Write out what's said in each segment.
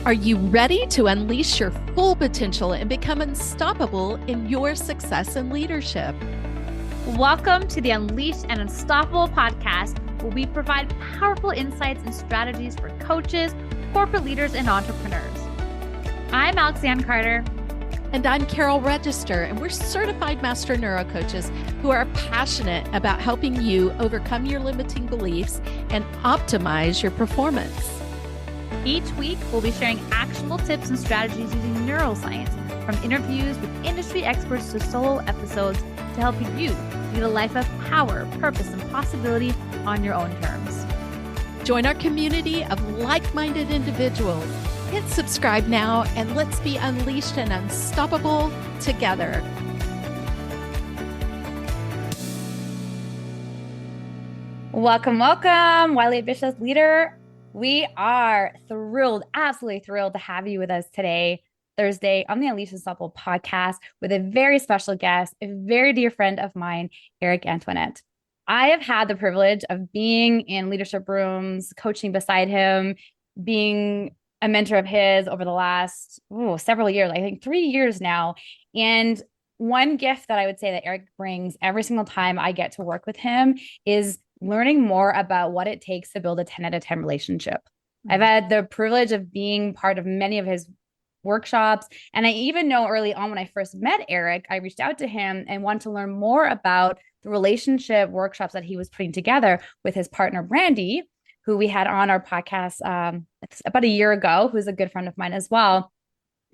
Are you ready to unleash your full potential and become unstoppable in your success and leadership? Welcome to the Unleashed and Unstoppable podcast, where we provide powerful insights and strategies for coaches, corporate leaders, and entrepreneurs. I'm Alexanne Carter. And I'm Carol Register, and we're certified master neurocoaches who are passionate about helping you overcome your limiting beliefs and optimize your performance. Each week, we'll be sharing actionable tips and strategies using neuroscience, from interviews with industry experts to solo episodes to help you lead a life of power, purpose, and possibility on your own terms. Join our community of like-minded individuals. Hit subscribe now and let's be unleashed and unstoppable together. Welcome, Wiley Ambitious Leader. We are thrilled, absolutely thrilled to have you with us today, Thursday, on the Unleashed and Unstoppable podcast with a very special guest, a very dear friend of mine, Eric Antoinette. I have had the privilege of being in leadership rooms, coaching beside him, being a mentor of his over the last several years, I think 3 years now. And one gift that I would say that Eric brings every single time I get to work with him is learning more about what it takes to build a 10 out of 10 relationship. I've had the privilege of being part of many of his workshops. And I even know early on when I first met Eric, I reached out to him and wanted to learn more about the relationship workshops that he was putting together with his partner, Brandy, who we had on our podcast about a year ago, who's a good friend of mine as well,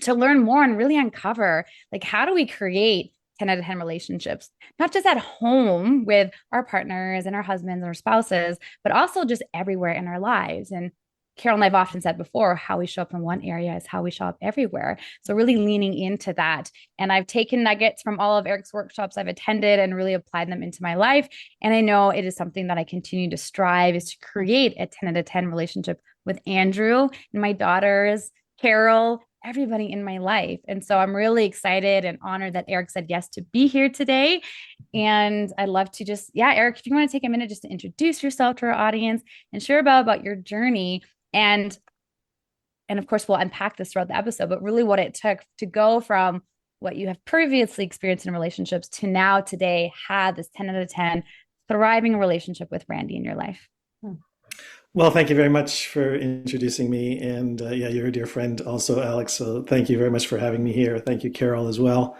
to learn more and really uncover, like, how do we create 10 out of 10 relationships, not just at home with our partners and our husbands and our spouses, but also just everywhere in our lives. And Carol and I have often said before, how we show up in one area is how we show up everywhere. So really leaning into that. And I've taken nuggets from all of Eric's workshops I've attended and really applied them into my life. And I know it is something that I continue to strive is to create a 10 out of 10 relationship with Andrew and my daughters, Carol, everybody in my life. And so I'm really excited and honored that Eric said yes to be here today. And I'd love to just, Eric, if you want to take a minute just to introduce yourself to our audience and share about your journey. And of course, we'll unpack this throughout the episode, but really what it took to go from what you have previously experienced in relationships to now today have this 10 out of 10 thriving relationship with Brandy in your life. Well, thank you very much for introducing me. And you're a dear friend also, Alex. So thank you very much for having me here. Thank you, Carol, as well.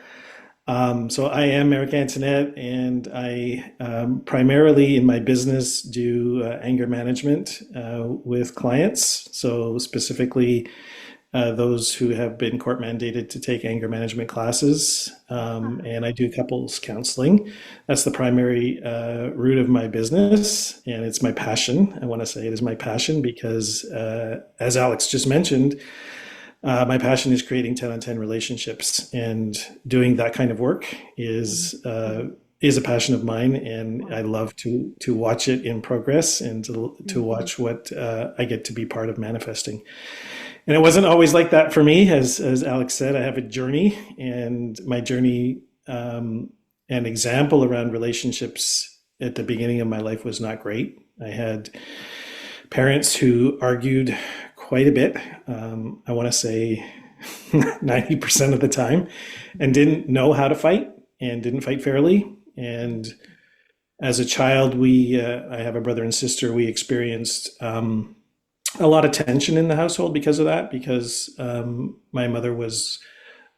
So I am Eric Antoinette, and I primarily in my business do anger management with clients. So specifically those who have been court mandated to take anger management classes. And I do couples counseling. That's the primary root of my business. And it's my passion. I want to say it is my passion because as Alex just mentioned, my passion is creating 10 on 10 relationships, and doing that kind of work is a passion of mine. And I love to watch it in progress and to watch what I get to be part of manifesting. And it wasn't always like that for me. As Alex said, I have a journey, and my journey, an example around relationships at the beginning of my life was not great. I had parents who argued quite a bit. I want to say 90% of the time, and didn't know how to fight and didn't fight fairly. And as a child, I have a brother and sister, we experienced a lot of tension in the household because of that, because my mother was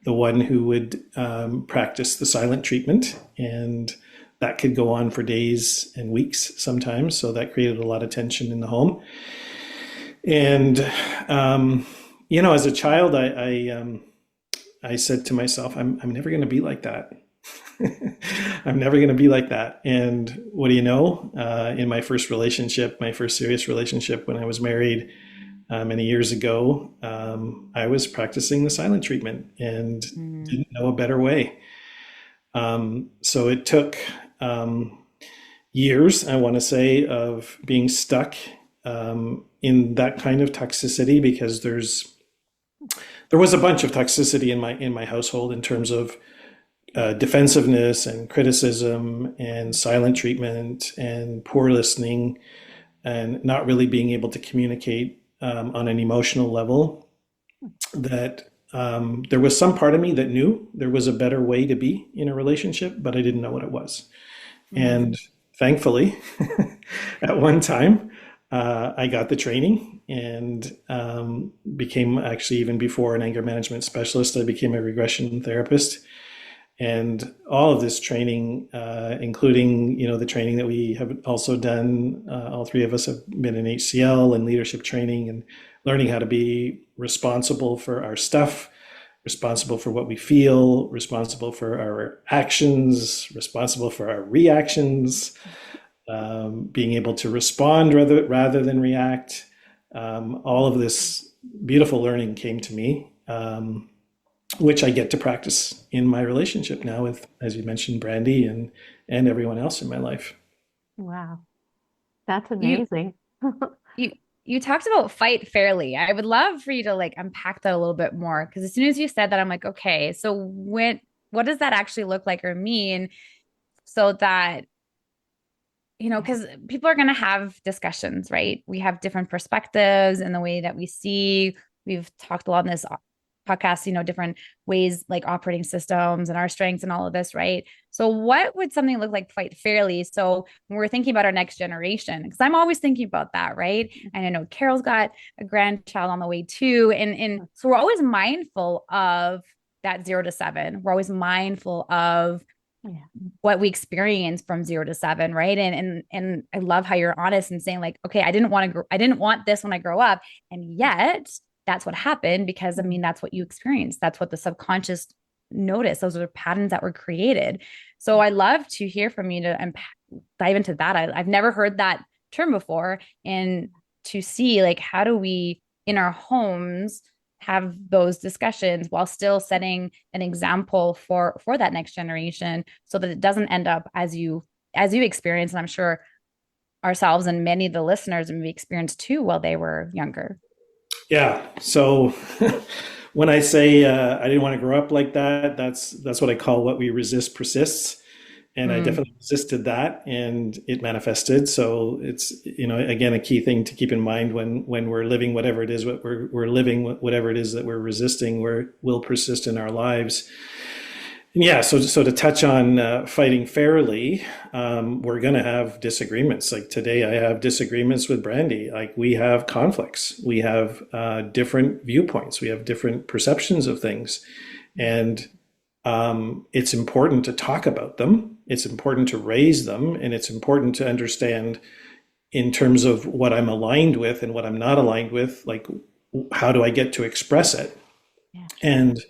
the one who would practice the silent treatment, and that could go on for days and weeks sometimes. So that created a lot of tension in the home. And, as a child, I said to myself, I'm never going to be like that. I'm never going to be like that. And what do you know? In my first serious relationship when I was married many years ago, I was practicing the silent treatment and didn't know a better way. So it took years, I want to say, of being stuck in that kind of toxicity, because there was a bunch of toxicity in my household in terms of defensiveness and criticism and silent treatment and poor listening and not really being able to communicate on an emotional level. that there was some part of me that knew there was a better way to be in a relationship, but I didn't know what it was. And thankfully, at one time, I got the training and became, actually, even before an anger management specialist, I became a regression therapist. And all of this training, including, the training that we have also done, all three of us have been in HCL and leadership training and learning how to be responsible for our stuff, responsible for what we feel, responsible for our actions, responsible for our reactions, being able to respond rather than react. All of this beautiful learning came to me, which I get to practice in my relationship now with, as you mentioned, Brandy and everyone else in my life. Wow. That's You amazing. you you talked about fight fairly. I would love for you to like unpack that a little bit more because as soon as you said that, I'm like, okay, so what does that actually look like or mean so that because people are going to have discussions, right? We have different perspectives in the way that we see. We've talked a lot in this podcast, different ways like operating systems and our strengths and all of this, right? So, what would something look like fight fairly? So, when we're thinking about our next generation, because I'm always thinking about that, right? And I know Carol's got a grandchild on the way too. And so, we're always mindful of that 0 to 7. We're always mindful of what we experience from 0 to 7, right? And I love how you're honest and saying like, okay, I didn't want this when I grow up, and yet that's what happened because that's what you experienced. That's what the subconscious noticed. Those are the patterns that were created. So I love to hear from you to dive into that. I've never heard that term before, and to see like how do we in our homes have those discussions while still setting an example for that next generation so that it doesn't end up as you experience, and I'm sure ourselves and many of the listeners maybe experienced too while they were younger. Yeah. So when I say I didn't want to grow up like that, that's what I call what we resist persists. And I definitely resisted that and it manifested. So it's, again, a key thing to keep in mind when we're living whatever it is, what we're living, whatever it is that we're resisting, will persist in our lives. And yeah, so to touch on fighting fairly, we're going to have disagreements. Like today, I have disagreements with Brandy. Like we have conflicts. We have different viewpoints. We have different perceptions of things. And it's important to talk about them. It's important to raise them. And it's important to understand in terms of what I'm aligned with and what I'm not aligned with, like how do I get to express it? Yeah. And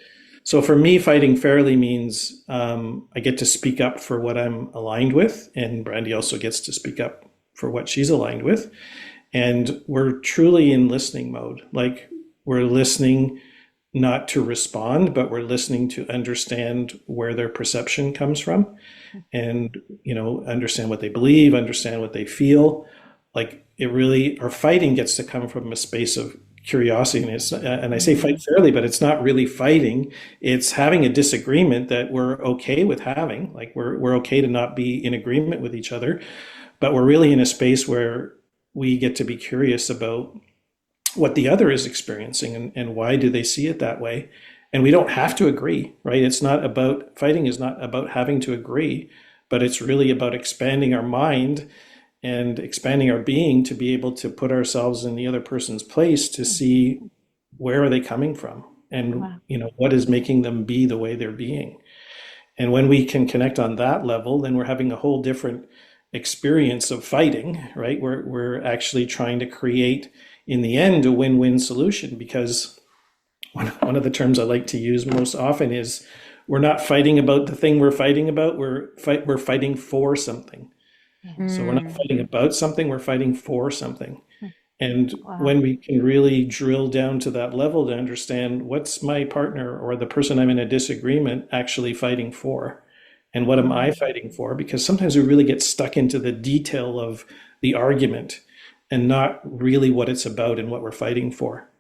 so for me, fighting fairly means I get to speak up for what I'm aligned with, and Brandy also gets to speak up for what she's aligned with. And we're truly in listening mode. Like we're listening not to respond, but we're listening to understand where their perception comes from and, understand what they believe, understand what they feel. Like our fighting gets to come from a space of curiosity. And I say fight fairly, but it's not really fighting. It's having a disagreement that we're okay with having. Like we're okay to not be in agreement with each other, but we're really in a space where we get to be curious about what the other is experiencing and why do they see it that way. And we don't have to agree, right? Fighting is not about having to agree, but it's really about expanding our mind and expanding our being to be able to put ourselves in the other person's place to see where are they coming from and what is making them be the way they're being. And when we can connect on that level, then we're having a whole different experience of fighting, right? We're actually trying to create in the end a win-win solution, because one of the terms I like to use most often is we're not fighting about the thing we're fighting about, we're fighting for something. So we're not fighting about something, we're fighting for something. And when we can really drill down to that level to understand what's my partner or the person I'm in a disagreement actually fighting for, and what am I fighting for? Because sometimes we really get stuck into the detail of the argument and not really what it's about and what we're fighting for.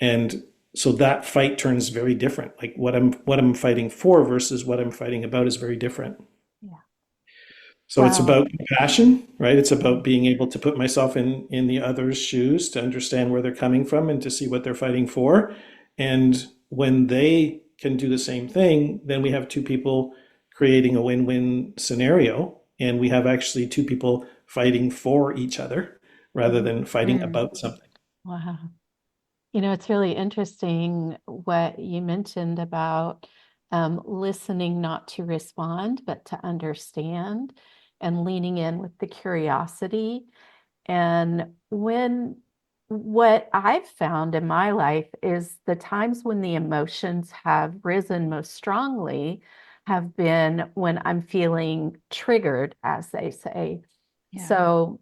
And so that fight turns very different. Like what I'm fighting for versus what I'm fighting about is very different. So it's about compassion, right? It's about being able to put myself in the other's shoes to understand where they're coming from and to see what they're fighting for. And when they can do the same thing, then we have two people creating a win-win scenario. And we have actually two people fighting for each other rather than fighting Mm. about something. Wow. It's really interesting what you mentioned about listening not to respond, but to understand and leaning in with the curiosity. And what I've found in my life is the times when the emotions have risen most strongly have been when I'm feeling triggered, as they say. Yeah. So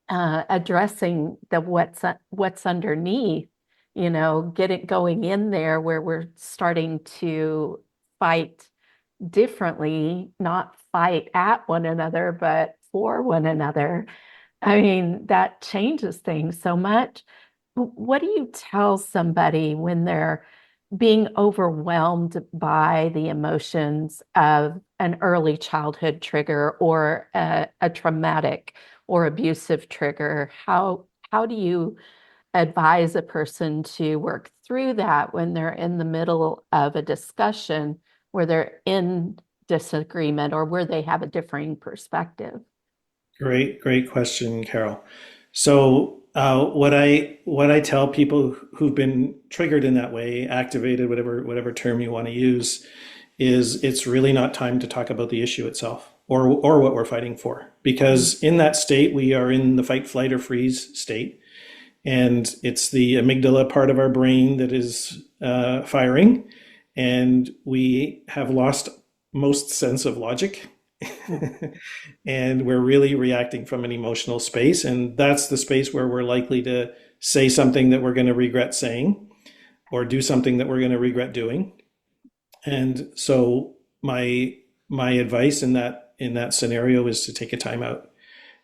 addressing the what's underneath, get it going in there where we're starting to fight differently, not fight at one another, but for one another. I mean, that changes things so much. What do you tell somebody when they're being overwhelmed by the emotions of an early childhood trigger or a traumatic or abusive trigger? How do you advise a person to work through that when they're in the middle of a discussion where they're in disagreement or where they have a differing perspective? Great question, Carol. So what I tell people who've been triggered in that way, activated, whatever term you want to use, is it's really not time to talk about the issue itself or what we're fighting for, because in that state we are in the fight, flight, or freeze state, and it's the amygdala part of our brain that is firing, and we have lost most sense of logic. And we're really reacting from an emotional space. And that's the space where we're likely to say something that we're going to regret saying or do something that we're going to regret doing. And so my advice in that scenario is to take a time out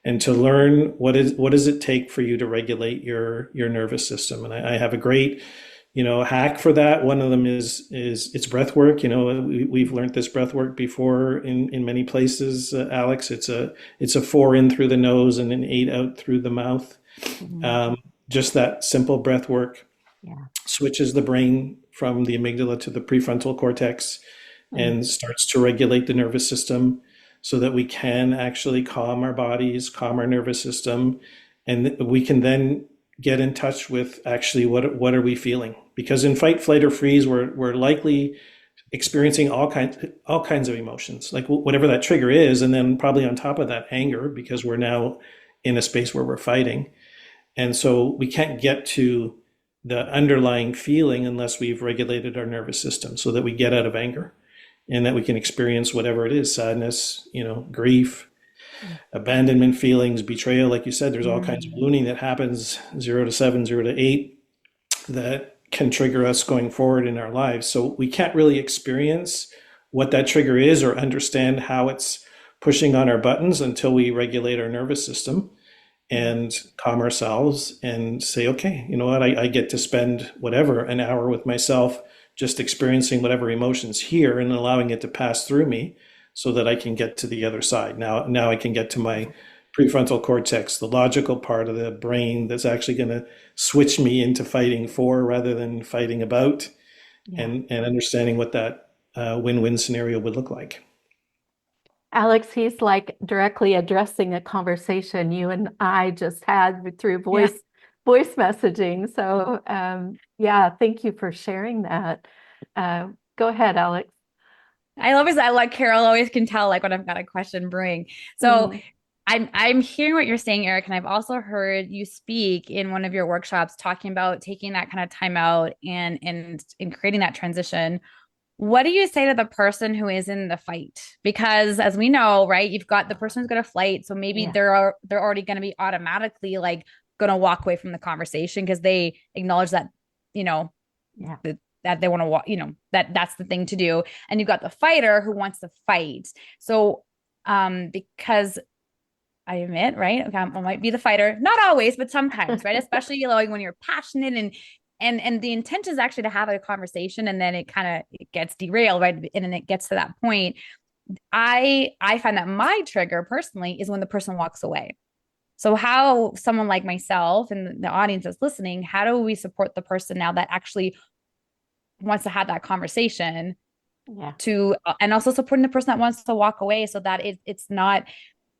and to learn what does it take for you to regulate your nervous system. And I have a great hack for that. One of them is it's breath work. We've learned this breath work before in many places, Alex. It's a 4 in through the nose and an 8 out through the mouth. Just that simple breath work switches the brain from the amygdala to the prefrontal cortex and starts to regulate the nervous system so that we can actually calm our bodies, calm our nervous system, and we can then get in touch with actually what are we feeling, because in fight, flight, or freeze we're likely experiencing all kinds of emotions, like whatever that trigger is, and then probably on top of that anger, because we're now in a space where we're fighting. And so we can't get to the underlying feeling unless we've regulated our nervous system so that we get out of anger and that we can experience whatever it is, sadness, grief, abandonment feelings, betrayal. Like you said, there's all kinds of ballooning that happens 0 to 7, 0 to 8 that can trigger us going forward in our lives. So we can't really experience what that trigger is or understand how it's pushing on our buttons until we regulate our nervous system and calm ourselves and say, okay, you know what, I get to spend whatever, an hour with myself, just experiencing whatever emotions here and allowing it to pass through me so that I can get to the other side. Now I can get to my prefrontal cortex, the logical part of the brain that's actually going to switch me into fighting for rather than fighting about, and understanding what that win-win scenario would look like. Alex, he's like directly addressing a conversation you and I just had through voice messaging. So thank you for sharing that. Go ahead, Alex. I love it. I like Carol always can tell like when I've got a question brewing. So I'm hearing what you're saying, Eric, and I've also heard you speak in one of your workshops talking about taking that kind of time out and creating that transition. What do you say to the person who is in the fight? Because as we know, right, you've got the person who's going to fight, so maybe they're already going to be automatically like going to walk away from the conversation because they acknowledge that that they want to that's the thing to do, and you've got the fighter who wants to fight. So because I admit, right, okay, I might be the fighter, not always, but sometimes, right, especially when you're passionate and the intent is actually to have a conversation, and then it gets derailed, right? And then it gets to that point. I find that my trigger personally is when the person walks away. So how someone like myself and the audience that's listening, how do we support the person now that actually wants to have that conversation Yeah. to, and also supporting the person that wants to walk away so that it's not,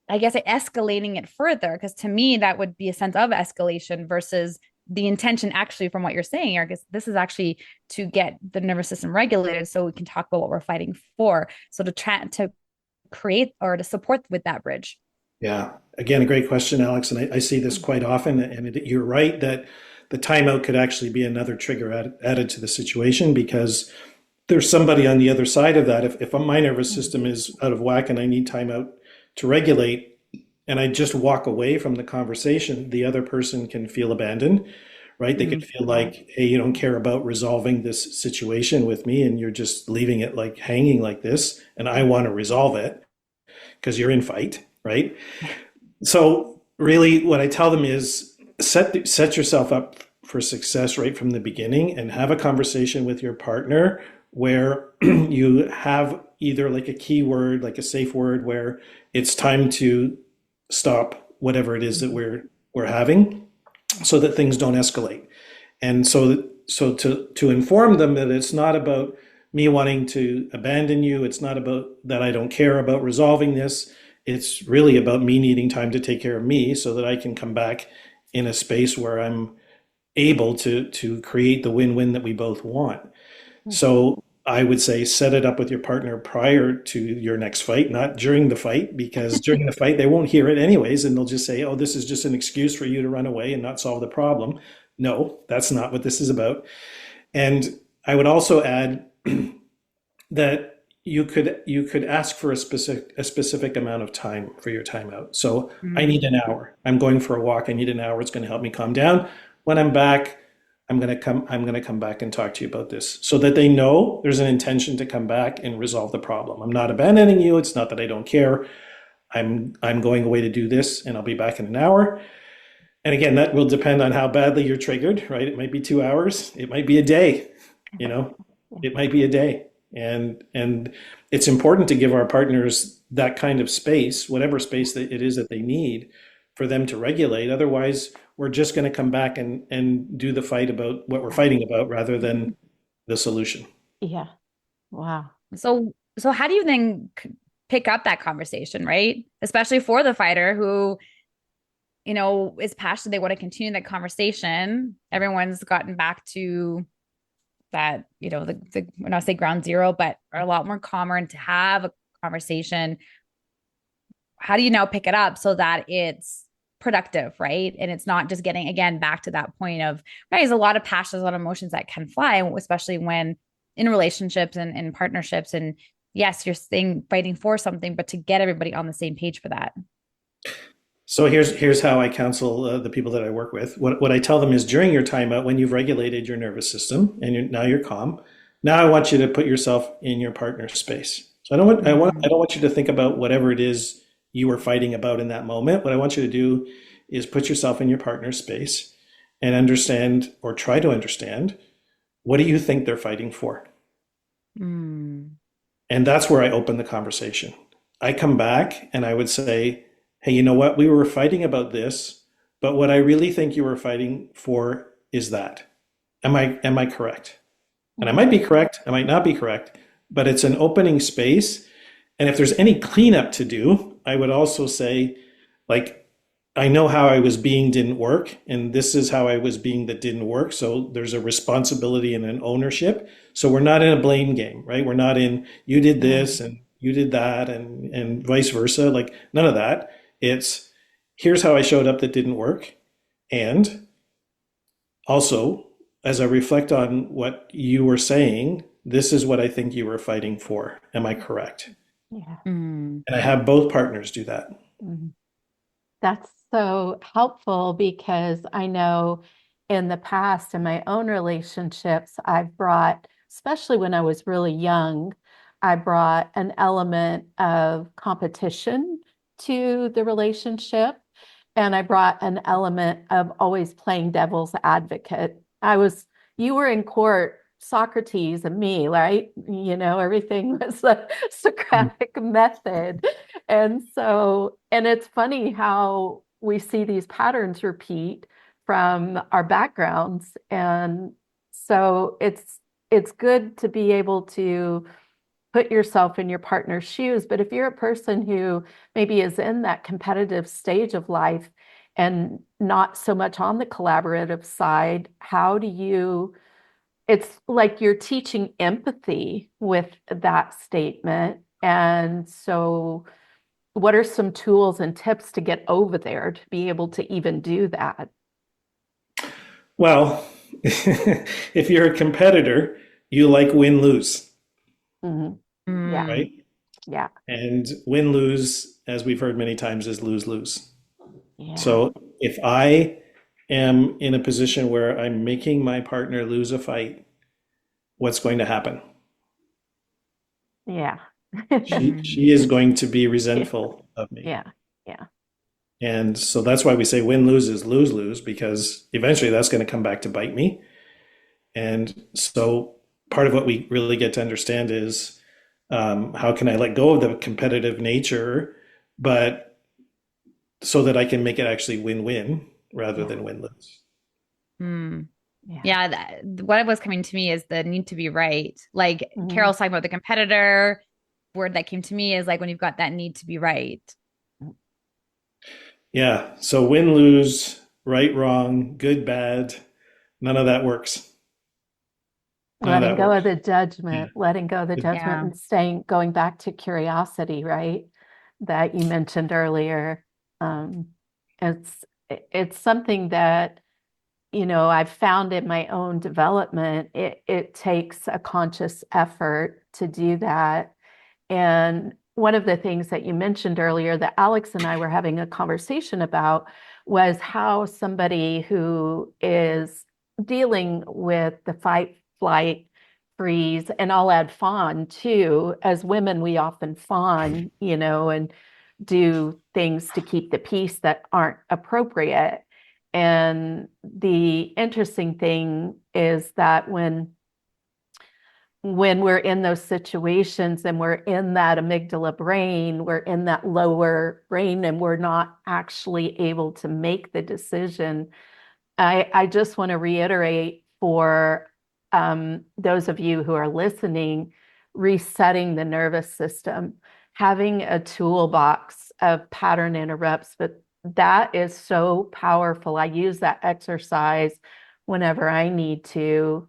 I guess, escalating it further. Because to me, that would be a sense of escalation versus the intention actually from what you're saying, Eric, is this is actually to get the nervous system regulated so we can talk about what we're fighting for. So to try to create or to support with that bridge. Yeah. Again, a great question, Alex. And I see this quite often. And you're right that the timeout could actually be another trigger added to the situation because there's somebody on the other side of that. If my nervous system is out of whack and I need timeout to regulate, and I just walk away from the conversation, the other person can feel abandoned, right? They could feel like, hey, you don't care about resolving this situation with me and you're just leaving it like hanging like this. And I want to resolve it because you're in fight, right? So really what I tell them is set yourself up for success right from the beginning and have a conversation with your partner where you have either like a key word, like a safe word where it's time to stop whatever it is that we're having so that things don't escalate. And so to inform them that it's not about me wanting to abandon you, it's not about that I don't care about resolving this. It's really about me needing time to take care of me so that I can come back in a space where I'm able to create the win-win that we both want. So I would say set it up with your partner prior to your next fight, not during the fight, because during the fight they won't hear it anyways, and they'll just say, "Oh, this is just an excuse for you to run away and not solve the problem." No, that's not what this is about. And I would also add that you could ask for a specific amount of time for your timeout. So I need an hour. I'm going for a walk. I need an hour. It's going to help me calm down. When I'm back, I'm going to come back and talk to you about this so that they know there's an intention to come back and resolve the problem. I'm not abandoning you. It's not that I don't care. I'm going away to do this and I'll be back in an hour. And again, that will depend on how badly you're triggered, right? It might be 2 hours. It might be a day, you know, it might be a day. And it's important to give our partners that kind of space, whatever space that it is that they need for them to regulate. Otherwise, we're just going to come back and do the fight about what we're fighting about rather than the solution. Yeah. Wow. So how do you then pick up that conversation, right? Especially for the fighter who, is passionate, they want to continue that conversation. Everyone's gotten back to that, the when I say ground zero, but are a lot more calmer and to have a conversation. How do you now pick it up so that it's productive, right? And it's not just getting again back to that point of, right, there's a lot of passions, a lot of emotions that can fly, especially when in relationships and in partnerships. And yes, you're fighting for something, but to get everybody on the same page for that. So here's how I counsel the people that I work with. What I tell them is during your timeout, when you've regulated your nervous system and now you're calm, now I want you to put yourself in your partner's space. So I don't want you to think about whatever it is you were fighting about in that moment. What I want you to do is put yourself in your partner's space and understand or try to understand, what do you think they're fighting for? Mm. And that's where I open the conversation. I come back and I would say, hey, you know what? We were fighting about this, but what I really think you were fighting for is that. Am I correct? And I might be correct, I might not be correct, but it's an opening space. And if there's any cleanup to do, I would also say, like, I know how I was being didn't work, and this is how I was being that didn't work. So there's a responsibility and an ownership. So we're not in a blame game, right? We're not in you did this and you did that and vice versa. Like none of that. It's here's how I showed up that didn't work. And also, as I reflect on what you were saying, this is what I think you were fighting for. Am I correct? Yeah. And I have both partners do that. Mhm. That's so helpful because I know in the past, in my own relationships, I've brought, especially when I was really young, I brought an element of competition to the relationship. And I brought an element of always playing devil's advocate. You were in court, Socrates and me, right? Everything was a Socratic method. And it's funny how we see these patterns repeat from our backgrounds. And so it's it's good to be able to put yourself in your partner's shoes. But if you're a person who maybe is in that competitive stage of life and not so much on the collaborative side, how do you, it's like you're teaching empathy with that statement. And so, what are some tools and tips to get over there to be able to even do that? Well, if you're a competitor, you like win-lose, Mhm. Yeah, Mm, right? yeah, And win-lose, as we've heard many times, is lose-lose. yeah, So if I am in a position where I'm making my partner lose a fight, what's going to happen? yeah. She is going to be Yeah, resentful of me. yeah, yeah, And so that's why we say win-lose is lose-lose, because eventually that's going to come back to bite me. And so part of what we really get to understand is how can I let go of the competitive nature, but so that I can make it actually win-win rather yeah, than win-lose. mm. yeah. Yeah, what was coming to me is the need to be right. Like Mhm. Carol's talking about the competitor. Word that came to me is like when you've got that need to be right. Yeah. So win-lose, right, wrong, good, bad, none of that works. None of Letting that go works. of the Yeah. judgment, letting go of the judgment Yeah. and staying, going back to curiosity, right? That you mentioned earlier. Um, it's something that, I've found in my own development, it takes a conscious effort to do that. And one of the things that you mentioned earlier that Alex and I were having a conversation about was how somebody who is dealing with the fight, flight, freeze, and I'll add fawn too. As women, we often fawn, and do things to keep the peace that aren't appropriate. And the interesting thing is that when we're in those situations and we're in that amygdala brain, we're in that lower brain, and we're not actually able to make the decision. I just want to reiterate for those of you who are listening, resetting the nervous system, having a toolbox of pattern interrupts, but that is so powerful. I use that exercise whenever I need to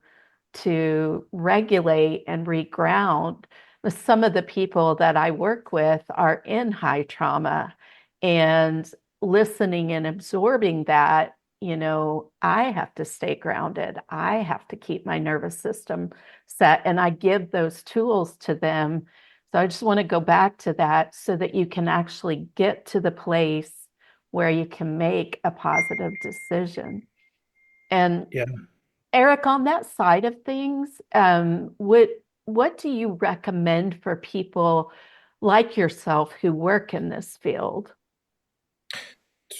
regulate and reground. Some of the people that I work with are in high trauma, and listening and absorbing that, I have to stay grounded. I have to keep my nervous system set, and I give those tools to them. So I just want to go back to that so that you can actually get to the place where you can make a positive decision. And Yeah. Eric, on that side of things, what do you recommend for people like yourself who work in this field?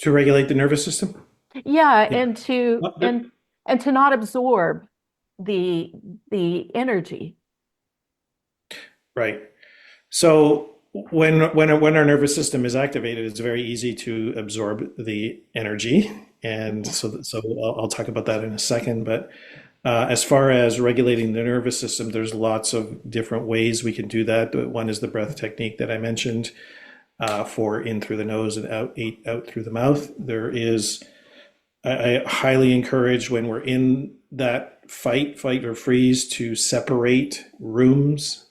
To regulate the nervous system? Yeah, Yeah. and to Well, and to not absorb the the energy. right. So when our nervous system is activated, it's very easy to absorb the energy, and Yeah. so I'll talk about that in a second. But as far as regulating the nervous system, there's lots of different ways we can do that. One is the breath technique that I mentioned, for in through the nose and out through the mouth. There is I highly encourage when we're in that fight or freeze to separate rooms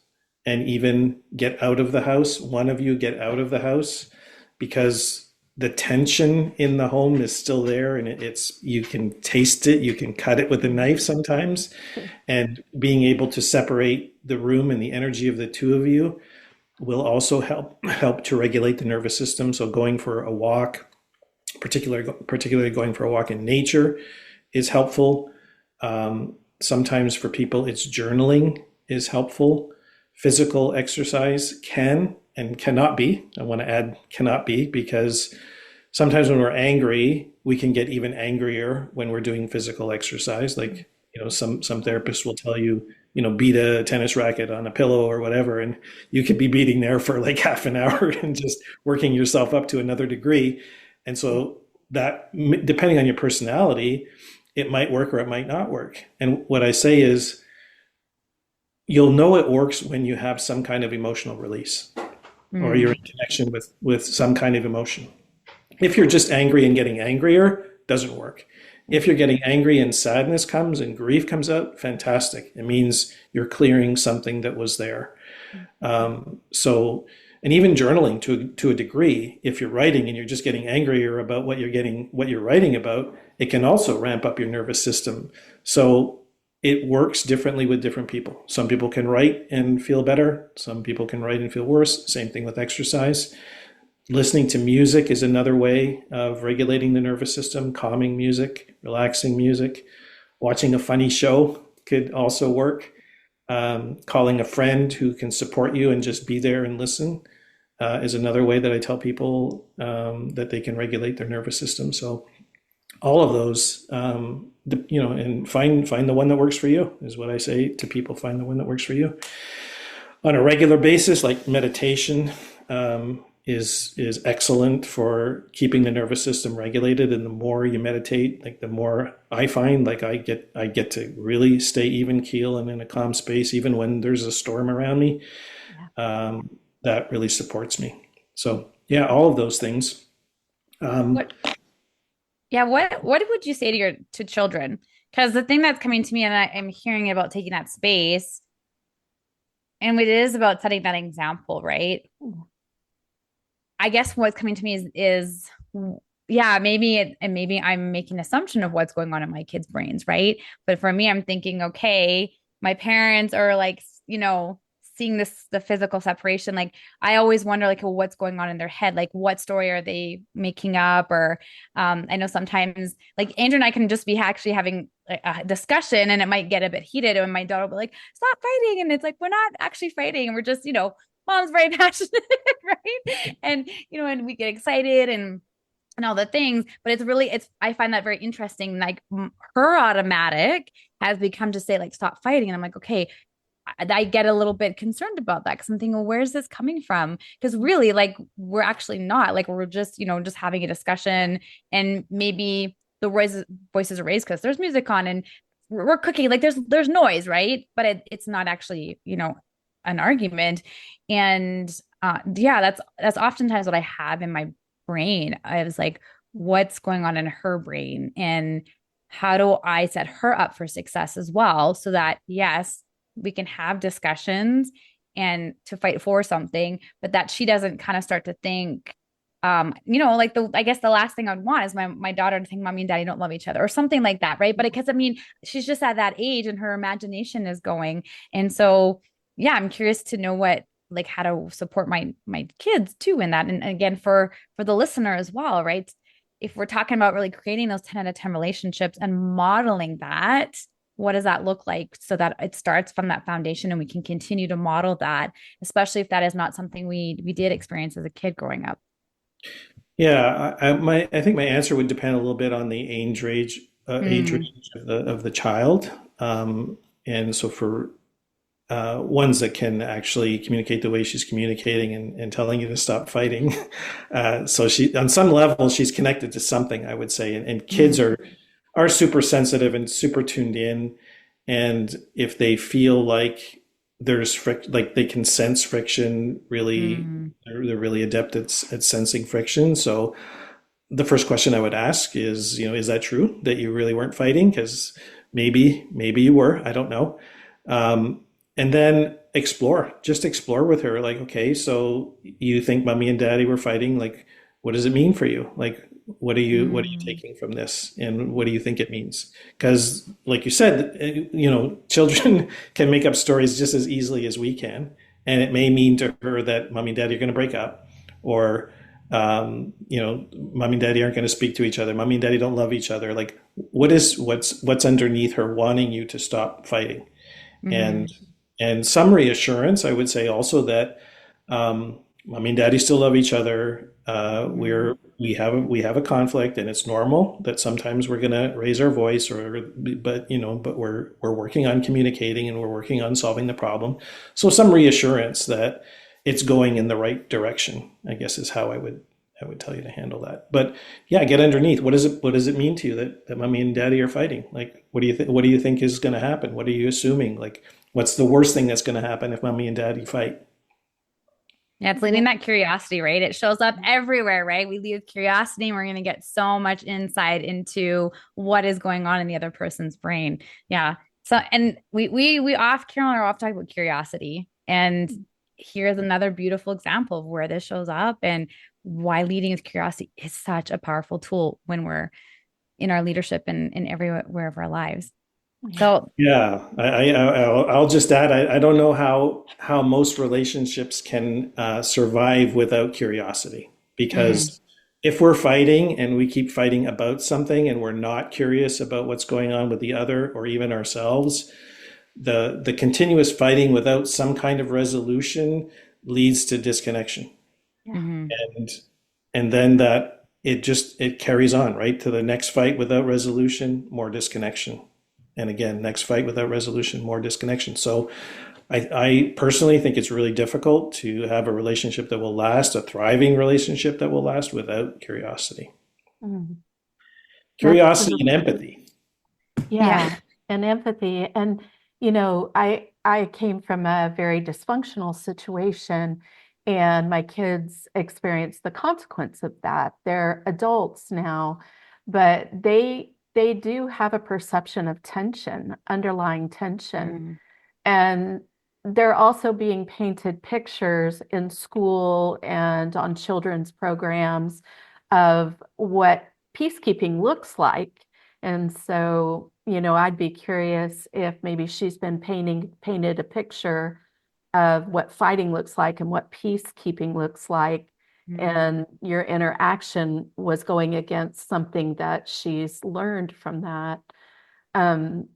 and even get out of the house. One of you get out of the house because the tension in the home is still there, and it's you can taste it, you can cut it with a knife sometimes, and being able to separate the room and the energy of the two of you will also help to regulate the nervous system. So going for a walk, particularly going for a walk in nature, is helpful. Sometimes for people, it's journaling is helpful. Physical exercise can and cannot be. I want to add cannot be, because sometimes when we're angry, we can get even angrier when we're doing physical exercise. Like, some therapists will tell you, beat a tennis racket on a pillow or whatever, and you could be beating there for like half an hour and just working yourself up to another degree. And so that, depending on your personality, it might work or it might not work. And what I say is, you'll know it works when you have some kind of emotional release or you're Mm. in connection with some kind of emotion. If you're just angry and getting angrier, doesn't work. If you're getting angry and sadness comes and grief comes out, fantastic. It means you're clearing something that was there. So, and even journaling to a degree, if you're writing and you're just getting angrier about what you're writing about, it can also ramp up your nervous system. So it works differently with different people. Some people can write and feel better. Some people can write and feel worse. Same thing with exercise. Listening to music is another way of regulating the nervous system, calming music, relaxing music. Watching a funny show could also work. Calling a friend who can support you and just be there and listen is another way that I tell people that they can regulate their nervous system. So all of those, and find the one that works for you is what I say to people. Find the one that works for you on a regular basis, like meditation. Is excellent for keeping the nervous system regulated. And the more you meditate, like the more I find, like I get to really stay even keel and in a calm space, even when there's a storm around me. That really supports me. So yeah, all of those things. What, yeah, what would you say to to children? Because the thing that's coming to me, and I'm hearing about taking that space, and it is about setting that example, right? I guess what's coming to me is yeah, and maybe I'm making an assumption of what's going on in my kids' brains, right? But for me, I'm thinking, okay, my parents are like, seeing the physical separation. Like I always wonder, like, well, what's going on in their head? Like, what story are they making up? Or I know sometimes, like Andrew and I can just be actually having a discussion, and it might get a bit heated, and my daughter will be like, "Stop fighting!" And it's like we're not actually fighting, and we're just, mom's very passionate, right? And and we get excited and all the things, but it's I find that very interesting. Like her automatic has become to say like stop fighting, and I'm like, okay, I get a little bit concerned about that because I'm thinking, well, where's this coming from? Because really, like, we're actually not, like, we're just, just having a discussion, and maybe the voices are raised because there's music on and we're cooking, like there's noise, right? But it's not actually, an argument. And yeah, that's oftentimes what I have in my brain. I was like, what's going on in her brain, and how do I set her up for success as well, so that yes, we can have discussions and to fight for something, but that she doesn't kind of start to think, like I guess the last thing I'd want is my daughter to think mommy and daddy don't love each other or something like that, right? But because I mean, she's just at that age and her imagination is going. And so, yeah, I'm curious to know like how to support my kids too in that. And again, for the listener as well, right? If we're talking about really creating those 10 out of 10 relationships and modeling that, what does that look like so that it starts from that foundation and we can continue to model that, especially if that is not something we did experience as a kid growing up? Yeah, I think my answer would depend a little bit on the age Mm, range of the child. And so for ones that can actually communicate the way she's communicating and telling you to stop fighting. So she, on some level, she's connected to something, I would say. And kids mm, are super sensitive and super tuned in. And if they feel like like they can sense friction, really, mm, they're really adept at sensing friction. So the first question I would ask is, is that true that you really weren't fighting? Because maybe you were, I don't know. And then just explore with her. Like, okay, so you think mommy and daddy were fighting? Like, what does it mean for you? Like, what are you mm, taking from this? And what do you think it means? Because like you said, children can make up stories just as easily as we can. And it may mean to her that mommy and daddy are going to break up, or, mommy and daddy aren't going to speak to each other. Mommy and daddy don't love each other. Like, what's underneath her wanting you to stop fighting? mm, And some reassurance, I would say also that mommy and daddy still love each other. mm, We have a conflict, and it's normal that sometimes we're gonna raise our voice, but we're working on communicating and we're working on solving the problem. So some reassurance that it's going in the right direction, I guess, is how I would tell you to handle that. But yeah, get underneath. What does it mean to you that mommy and daddy are fighting? Like, what do you think is going to happen? What are you assuming? Like, What's the worst thing that's going to happen if mommy and daddy fight? Yeah, it's leading that curiosity, right? It shows up everywhere, right? We lead with curiosity and we're going to get so much insight into what is going on in the other person's brain. Yeah. So, and we off, Carol and I are off talking about curiosity. And here's another beautiful example of where this shows up and why leading with curiosity is such a powerful tool when we're in our leadership and in everywhere of our lives. So, Yeah, I'll just add, I don't know how most relationships can survive without curiosity. mm, Because if we're fighting and we keep fighting about something and we're not curious about what's going on with the other or even ourselves, the continuous fighting without some kind of resolution leads to disconnection. Yeah. mhm. And and then that it carries on, right? To the next fight without resolution, more disconnection. And again, next fight without resolution, more disconnection. So I personally think it's really difficult to have a relationship that will last, a thriving relationship that will last without curiosity. Mm. That's Curiosity and empathy. Yeah. Yeah, and empathy. And, I came from a very dysfunctional situation, and my kids experienced the consequence of that. They're adults now, but they do have a perception of tension, underlying tension. Mm, And they're also being painted pictures in school and on children's programs of what peacekeeping looks like. And so, I'd be curious if maybe she's been painted a picture of what fighting looks like and what peacekeeping looks like. mm, And your interaction was going against something that she's learned from that. Um,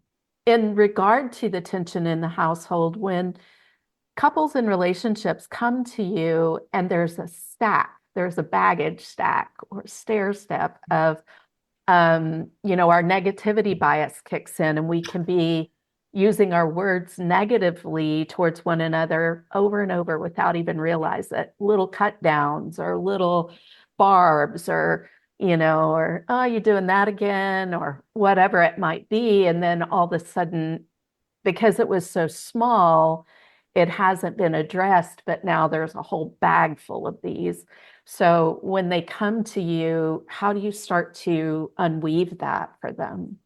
in regard to the tension in the household, when couples and relationships come to you and there's a baggage stack or stair step of, our negativity bias kicks in and we can be using our words negatively towards one another over and over without even realize it. Little cut downs or little barbs or oh, you doing that again or whatever it might be. And then all of a sudden, because it was so small, it hasn't been addressed, but now there's a whole bag full of these. So when they come to you, how do you start to unweave that for them?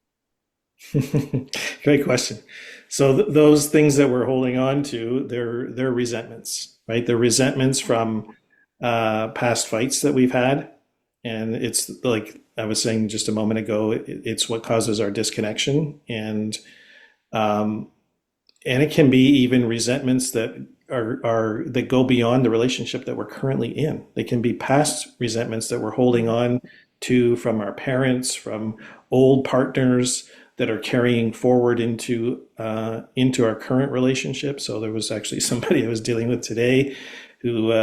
Great question. So those things that we're holding on to, they're resentments, right? They're resentments from past fights that we've had, and it's like I was saying just a moment ago, it's what causes our disconnection, um, and it can be even resentments that are that go beyond the relationship that we're currently in. They can be past resentments that we're holding on to from our parents, from old partners that are carrying forward into our current relationship. So there was actually somebody I was dealing with today who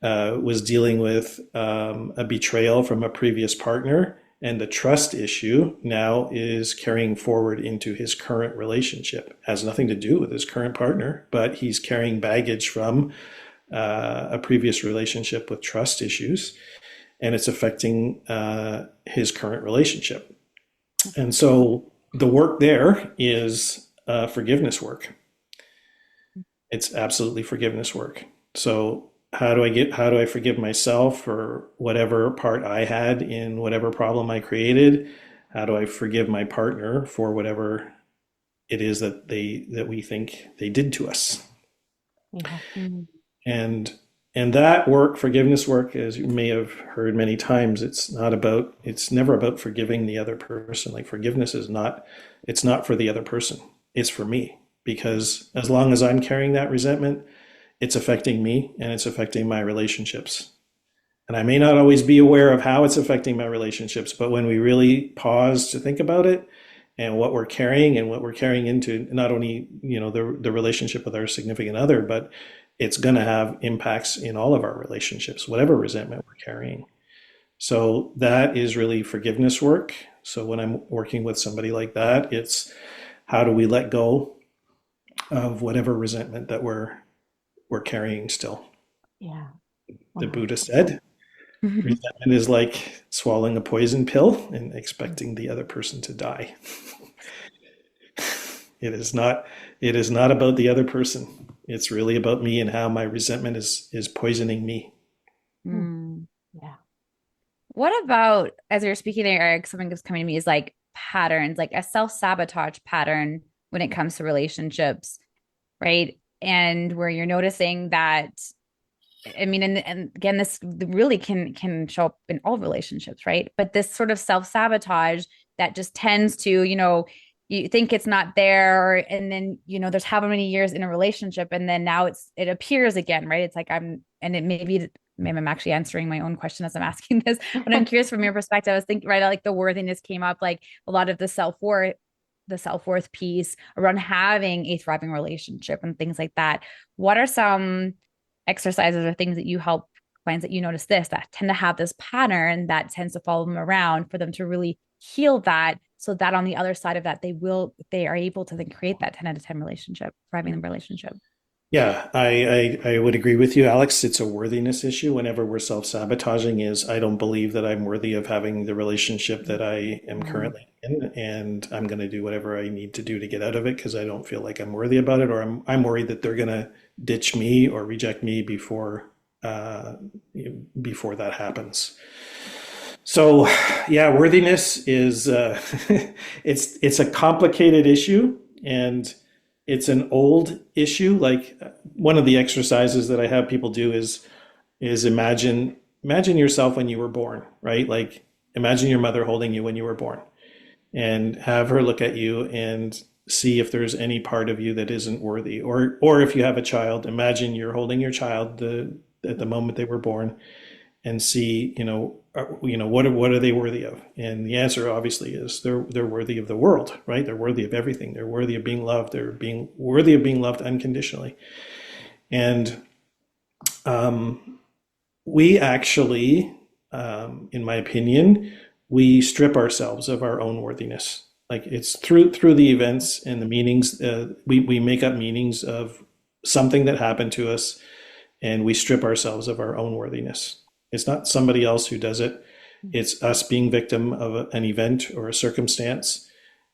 was dealing with a betrayal from a previous partner, and the trust issue now is carrying forward into his current relationship. Has nothing to do with his current partner, but he's carrying baggage from a previous relationship with trust issues, and it's affecting his current relationship. And so the work there is forgiveness work. It's absolutely forgiveness work. So how do I forgive myself for whatever part I had in whatever problem I created? How do I forgive my partner for whatever it is that we think they did to us? Yeah. mm, And and that work, forgiveness work, as you may have heard many times, it's never about forgiving the other person. Like forgiveness it's not for the other person. It's for me. Because as long as I'm carrying that resentment, it's affecting me and it's affecting my relationships. And I may not always be aware of how it's affecting my relationships, but when we really pause to think about it and what we're carrying and what we're carrying into not only, the relationship with our significant other, but it's going to have impacts in all of our relationships, whatever resentment we're carrying. So that is really forgiveness work. So when I'm working with somebody like that, it's how do we let go of whatever resentment that we're carrying still. Yeah. The Wow. Buddha said, mhm. resentment is like swallowing a poison pill and expecting the other person to die. It is not about the other person. It's really about me and how my resentment is poisoning me. Hmm. Mm. Yeah. What about, as you're speaking there, Eric, something that's coming to me is like patterns, like a self-sabotage pattern when it comes to relationships, right? And where you're noticing that, I mean, and again, this really can show up in all relationships, right? But this sort of self-sabotage that just tends to, you think it's not there, and then, there's how many years in a relationship, and then now it appears again, right? It's like and it maybe I'm actually answering my own question as I'm asking this, but I'm curious from your perspective. I was thinking, right, like the worthiness came up, like a lot of the self-worth piece around having a thriving relationship and things like that. What are some exercises or things that you help clients that you notice that tend to have this pattern that tends to follow them around for them to really heal that, so that on the other side of that, they are able to then create that 10 out of 10 relationship, thriving relationship? Yeah, I would agree with you, Alex. It's a worthiness issue. Whenever we're self-sabotaging, is I don't believe that I'm worthy of having the relationship that I am Mm. currently in, and I'm going to do whatever I need to do to get out of it because I don't feel like I'm worthy about it, or I'm worried that they're going to ditch me or reject me uh, before that happens. So, yeah, worthiness is it's a complicated issue, and it's an old issue. Like one of the exercises that I have people do is imagine yourself when you were born, right? Like imagine your mother holding you when you were born, and have her look at you and see if there's any part of you that isn't worthy. Or if you have a child, imagine you're holding your child at the moment they were born, and see, what are they worthy of? And the answer obviously is they're worthy of the world, right? They're worthy of everything. They're worthy of being loved. They're being worthy of being loved unconditionally. And we actually, in my opinion, we strip ourselves of our own worthiness. Like it's through the events and the meanings. We make up meanings of something that happened to us, and we strip ourselves of our own worthiness. It's not somebody else who does it. It's us being victim of an event or a circumstance,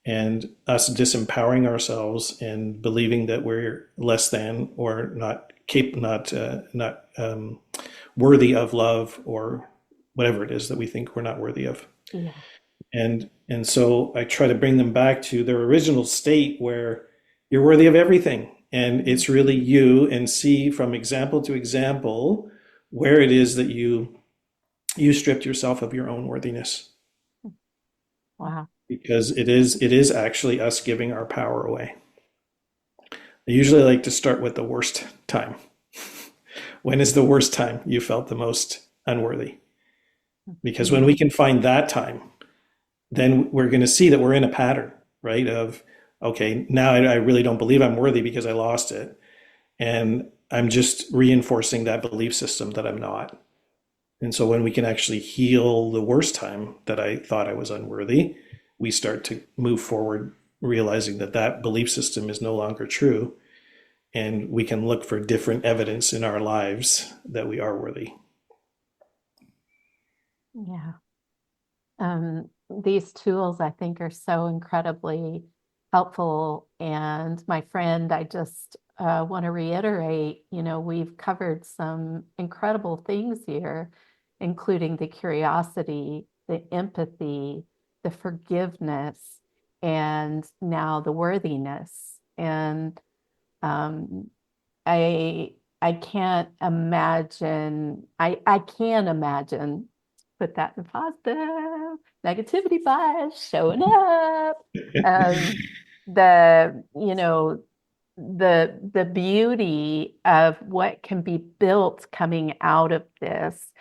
and us disempowering ourselves and believing that we're less than or not worthy of love or whatever it is that we think we're not worthy of. Yeah. And so I try to bring them back to their original state where you're worthy of everything, and it's really you, and see from example to example where it is that you stripped yourself of your own worthiness, Wow. because it is actually us giving our power away. I usually like to start with the worst time. When is the worst time you felt the most unworthy? Because when we can find that time, then we're going to see that we're in a pattern, right? Of, okay, now I really don't believe I'm worthy because I lost it. And I'm just reinforcing that belief system that I'm not. And so when we can actually heal the worst time that I thought I was unworthy, we start to move forward, realizing that that belief system is no longer true. And we can look for different evidence in our lives that we are worthy. Yeah. These tools I think are so incredibly helpful. And my friend, I just want to reiterate, we've covered some incredible things here, including the curiosity, the empathy, the forgiveness, and now the worthiness. And um, I I can't imagine, I can imagine, put that in positive, negativity bias showing up. Um, the beauty of what can be built coming out of this.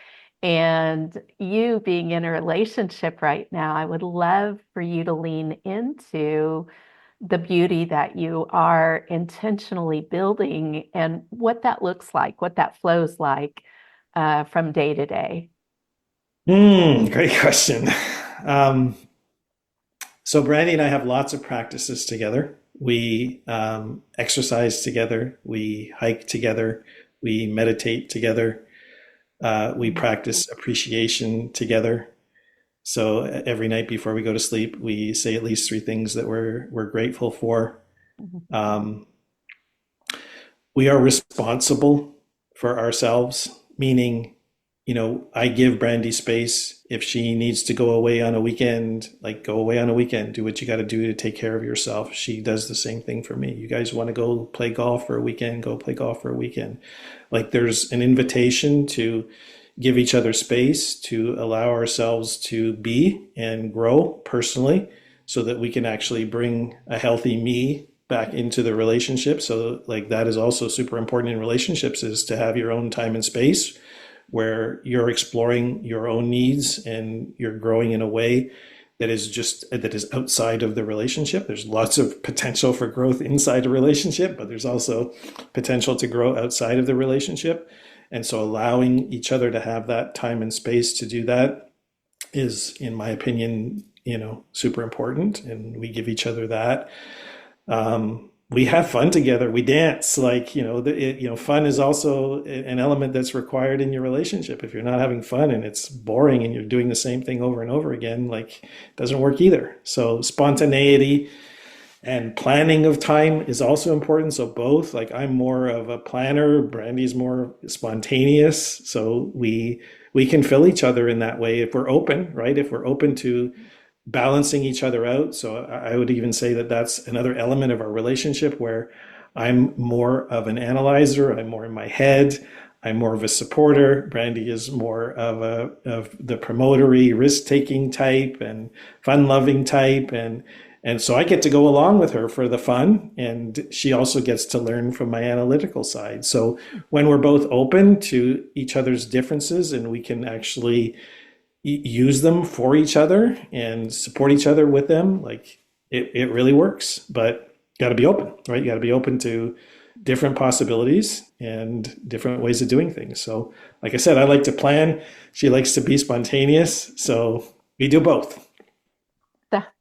And you being in a relationship right now, I would love for you to lean into the beauty that you are intentionally building and what that looks like, what that flows like from day to day. Great question. Um, so Brandy and I have lots of practices together. We exercise together. We hike together. We meditate together. We practice appreciation together. So every night before we go to sleep, we say at least three things that we're grateful for. Mhm. Um, we are responsible for ourselves, meaning, I give Brandy space. If she needs to go away on a weekend, like go away on a weekend, do what you got to do to take care of yourself. She does the same thing for me. You guys want to go play golf for a weekend, go play golf for a weekend. Like there's an invitation to give each other space, to allow ourselves to be and grow personally so that we can actually bring a healthy me back into the relationship. So like that is also super important in relationships, is to have your own time and space where you're exploring your own needs and you're growing in a way that is outside of the relationship. There's lots of potential for growth inside a relationship, but there's also potential to grow outside of the relationship. And so allowing each other to have that time and space to do that is, in my opinion, super important. And we give each other that. We have fun together. We dance. Like, fun is also an element that's required in your relationship. If you're not having fun and it's boring and you're doing the same thing over and over again, like, it doesn't work either. So spontaneity and planning of time is also important. So both, like, I'm more of a planner, Brandy's more spontaneous. So we can fill each other in that way if we're open, right? If we're open to balancing each other out. So I would even say that that's another element of our relationship where I'm more of an analyzer, I'm more in my head, I'm more of a supporter. Brandy is more of the promotory, risk-taking type and fun-loving type, and so I get to go along with her for the fun, and she also gets to learn from my analytical side. So when we're both open to each other's differences and we can actually use them for each other and support each other with them, like it really works. But you got to be open, right? You got to be open to different possibilities and different ways of doing things. So like I said, I like to plan. She likes to be spontaneous. So we do both. That's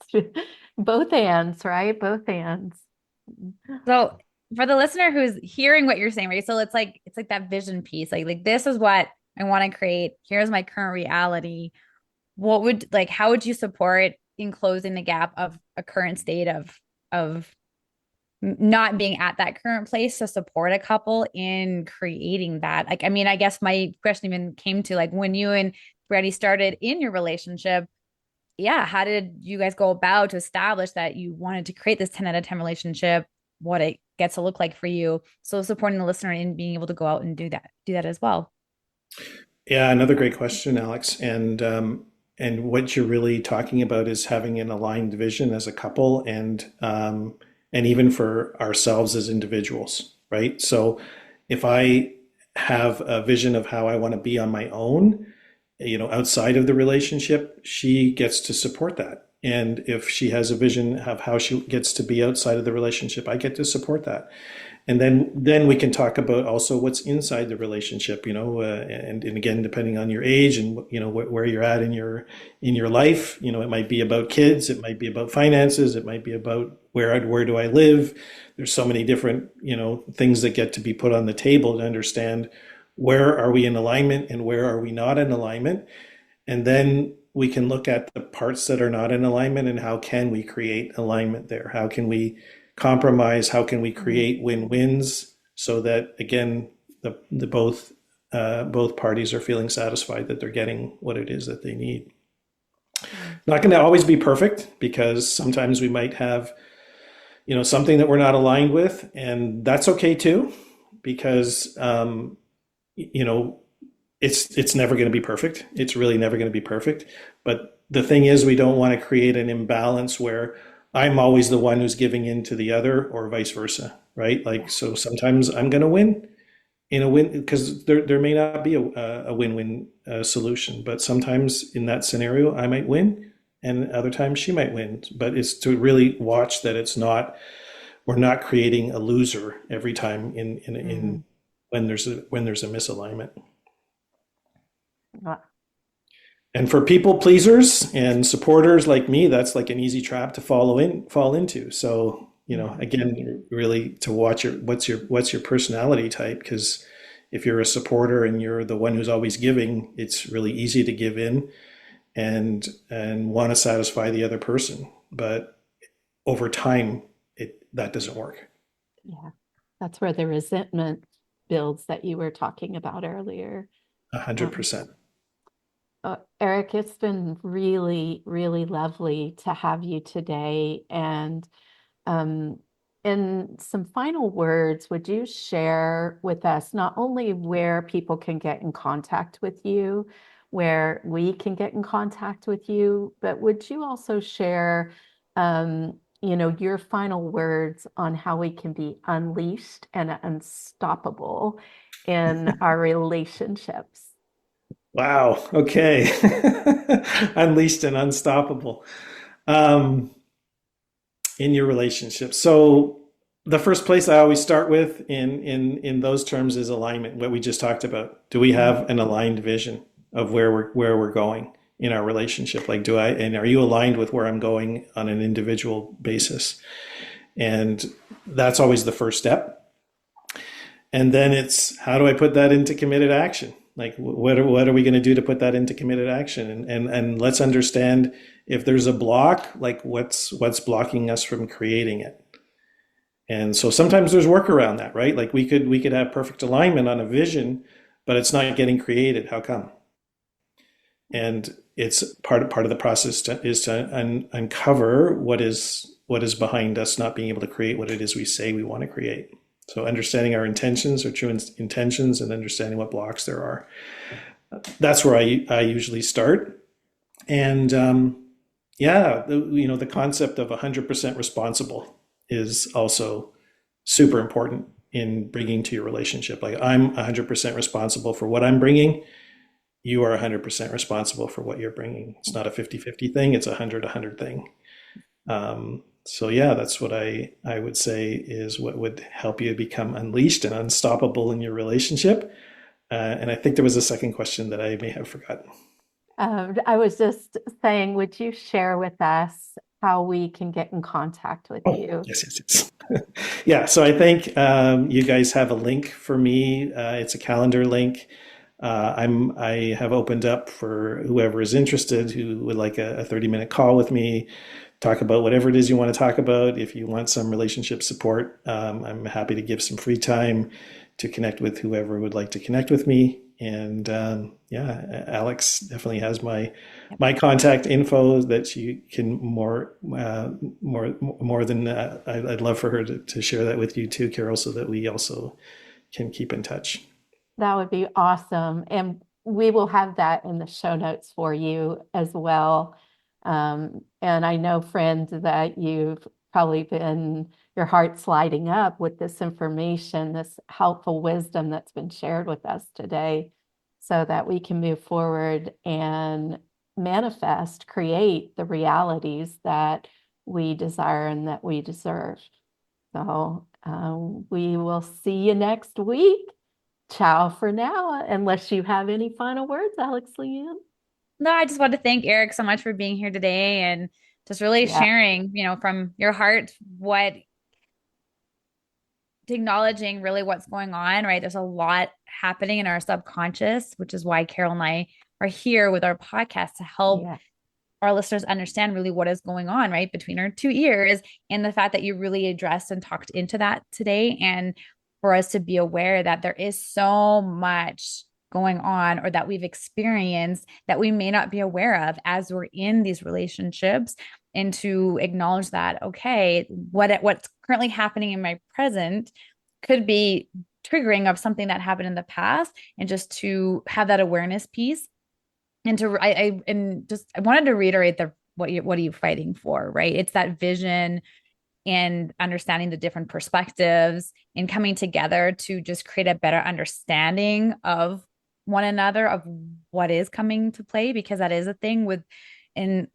both ends, right? Both ends. So for the listener who's hearing what you're saying, right? So it's like that vision piece. Like this is what I want to create. Here's my current reality. How would you support in closing the gap of a current state of not being at that current place to support a couple in creating that? Like, I mean, I guess my question even came to like when you and Brady started in your relationship, yeah, how did you guys go about to establish that you wanted to create this 10 out of 10 relationship, what it gets to look like for you? So supporting the listener in being able to go out and do that as well. Yeah, another great question, Alex. And what you're really talking about is having an aligned vision as a couple, and even for ourselves as individuals, right? So if I have a vision of how I want to be on my own, outside of the relationship, she gets to support that. And if she has a vision of how she gets to be outside of the relationship, I get to support that. And then we can talk about also what's inside the relationship, and again, depending on your age and where you're at in your life, it might be about kids, it might be about finances, it might be about where do I live. There's so many different things that get to be put on the table to understand where are we in alignment and where are we not in alignment, and then we can look at the parts that are not in alignment and how can we create alignment there? How can we compromise? How can we create win-wins so that again the both parties are feeling satisfied that they're getting what it is that they need? Not going to always be perfect because sometimes we might have something that we're not aligned with, and that's okay too, because it's never going to be perfect. It's really never going to be perfect. But the thing is, we don't want to create an imbalance where I'm always the one who's giving in to the other or vice versa, right? Like, so sometimes I'm going to win in a win because there may not be a win-win solution, but sometimes in that scenario, I might win and other times she might win. But it's to really watch that we're not creating a loser every time in when there's a misalignment. Wow. And for people pleasers and supporters like me, that's like an easy trap to fall into. So, again, really to watch what's your personality type, because if you're a supporter and you're the one who's always giving, it's really easy to give in and want to satisfy the other person. But over time, that doesn't work. Yeah. That's where the resentment builds that you were talking about earlier. Um, 100%. Eric, it's been really, really lovely to have you today. And um, in some final words, would you share with us not only where people can get in contact with you, where we can get in contact with you, but would you also share, your final words on how we can be unleashed and unstoppable in our relationships? Wow. Okay. Unleashed and unstoppable. Um, in your relationship. So the first place I always start with in those terms is alignment, what we just talked about. Do we have an aligned vision of where we're going in our relationship? Like, and are you aligned with where I'm going on an individual basis? And that's always the first step. And then it's, how do I put that into committed action? Like, what are we going to do to put that into committed action? And let's understand, if there's a block, like what's blocking us from creating it. And so sometimes there's work around that, right? Like we could have perfect alignment on a vision, but it's not getting created. How come? And it's part of the process is to uncover what is behind us not being able to create what it is we say we want to create. So understanding our intentions, our true intentions, and understanding what blocks there are. That's where I usually start. And yeah, the concept of 100% responsible is also super important in bringing to your relationship. Like, I'm 100% responsible for what I'm bringing. You are 100% responsible for what you're bringing. It's not a 50-50 thing. It's a 100-100 thing. So yeah, that's what I would say is what would help you become unleashed and unstoppable in your relationship. And I think there was a second question that I may have forgotten. I was just saying, would you share with us how we can get in contact with Oh, you? yes, yes, yes. Yeah, so I think you guys have a link for me. It's a calendar link. I have opened up for whoever is interested who would like a 30-minute call with me, talk about whatever it is you want to talk about. If you want some relationship support, I'm happy to give some free time to connect with whoever would like to connect with me. And yeah, Alex definitely has my contact info that you can more than I'd love for her to share that with you too, Carol, so that we also can keep in touch. That would be awesome. And we will have that in the show notes for you as well. And I know, friend, that you've probably been, your heart's lighting up with this information, this helpful wisdom that's been shared with us today, so that we can move forward and manifest, create the realities that we desire and that we deserve. So we will see you next week. Ciao for now, unless you have any final words, Alex Leanne. No, I just want to thank Eric so much for being here today and just really Yeah, sharing, from your heart, acknowledging really what's going on, right? There's a lot happening in our subconscious, which is why Carol and I are here with our podcast to help yeah, our listeners understand really what is going on, right, between our two ears, and the fact that you really addressed and talked into that today. And for us to be aware that there is so much going on, or that we've experienced that we may not be aware of as we're in these relationships, and to acknowledge that, okay, what's currently happening in my present could be triggering of something that happened in the past, and just to have that awareness piece. And I wanted to reiterate what are you fighting for, right? It's that vision and understanding the different perspectives and coming together to just create a better understanding of one another, of what is coming to play, because that is a thing in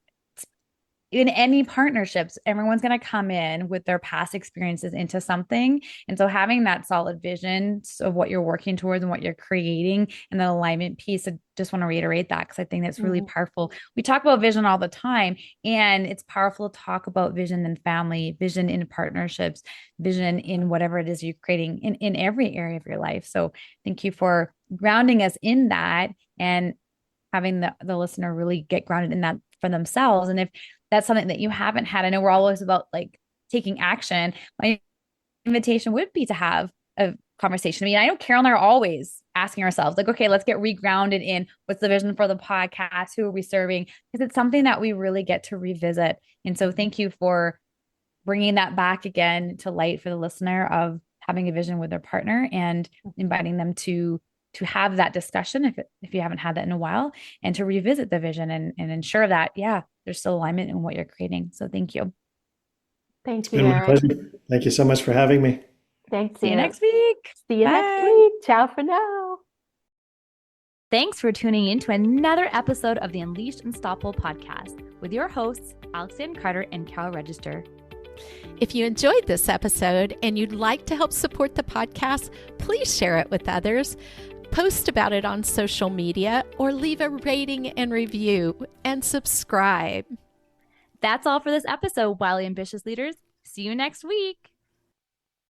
in any partnerships, everyone's going to come in with their past experiences into something. And so having that solid vision of what you're working towards and what you're creating, and the alignment piece, I just want to reiterate that, because I think that's really powerful. We talk about vision all the time, and it's powerful to talk about vision in family, vision in partnerships, vision in whatever it is you're creating in every area of your life. So thank you for grounding us in that, and having the listener really get grounded in that for themselves. And if that's something that you haven't had, I know we're always about like taking action, my invitation would be to have a conversation. I mean, I know Carol and I are always asking ourselves, like, okay, let's get regrounded in what's the vision for the podcast? Who are we serving? Because it's something that we really get to revisit. And so thank you for bringing that back again to light for the listener of having a vision with their partner and inviting them to have that discussion if you haven't had that in a while, and to revisit the vision and ensure that, yeah, there's still alignment in what you're creating. So thank you. Thank It's you, been my Erin. pleasure. Thank you so much for having me. Thanks, See you Erin. next week. See you next Bye. week. Ciao for now. Thanks for tuning in to another episode of the Unleashed Unstoppable podcast with your hosts, Alexandra Carter and Carol Register. If you enjoyed this episode and you'd like to help support the podcast, please share it with others, post about it on social media, or leave a rating and review, and subscribe. That's all for this episode, Wildly Ambitious Leaders. See you next week.